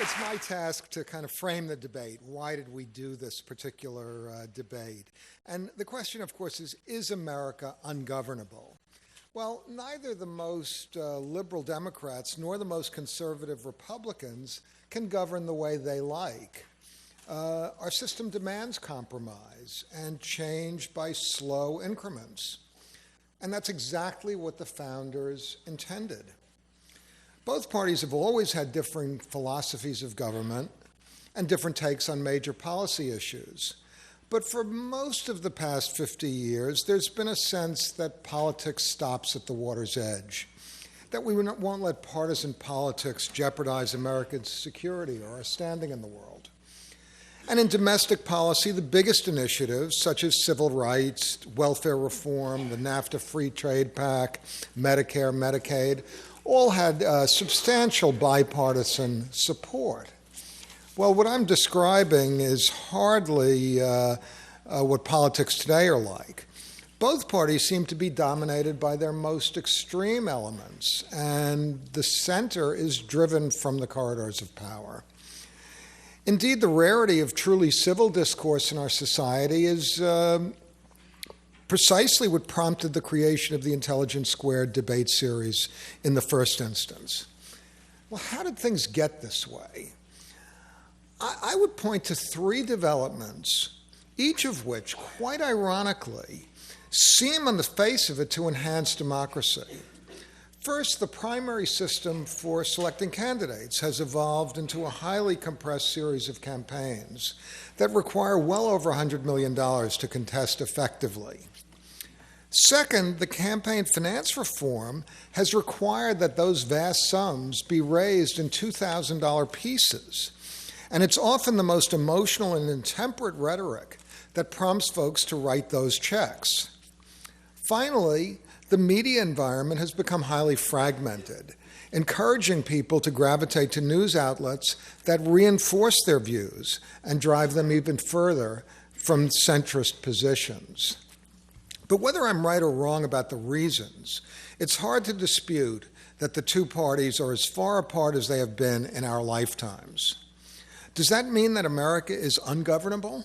It's my task to kind of frame the debate. Why did we do this particular debate? And the question, of course, is America ungovernable? Well, neither the most liberal Democrats nor the most conservative Republicans can govern the way they like. Our system demands compromise and change by slow increments. And that's exactly what the founders intended. Both parties have always had differing philosophies of government and different takes on major policy issues. But for most of the past 50 years, there's been a sense that politics stops at the water's edge, that we won't let partisan politics jeopardize America's security or our standing in the world. And in domestic policy, the biggest initiatives, such as civil rights, welfare reform, the NAFTA Free Trade Pact, Medicare, Medicaid, all had substantial bipartisan support. Well, what I'm describing is hardly what politics today are like. Both parties seem to be dominated by their most extreme elements, and the center is driven from the corridors of power. Indeed, the rarity of truly civil discourse in our society is precisely what prompted the creation of the Intelligence Squared debate series in the first instance. Well, how did things get this way? I would point to three developments, each of which, quite ironically, seem on the face of it to enhance democracy. First, the primary system for selecting candidates has evolved into a highly compressed series of campaigns that require well over $100 million to contest effectively. Second, the campaign finance reform has required that those vast sums be raised in $2,000 pieces. And it's often the most emotional and intemperate rhetoric that prompts folks to write those checks. Finally, the media environment has become highly fragmented, encouraging people to gravitate to news outlets that reinforce their views and drive them even further from centrist positions. But whether I'm right or wrong about the reasons, it's hard to dispute that the two parties are as far apart as they have been in our lifetimes. Does that mean that America is ungovernable?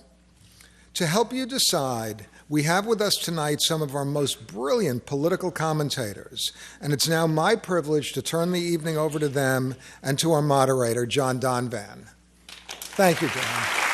To help you decide, we have with us tonight some of our most brilliant political commentators, and it's now my privilege to turn the evening over to them and to our moderator, John Donvan. Thank you, John.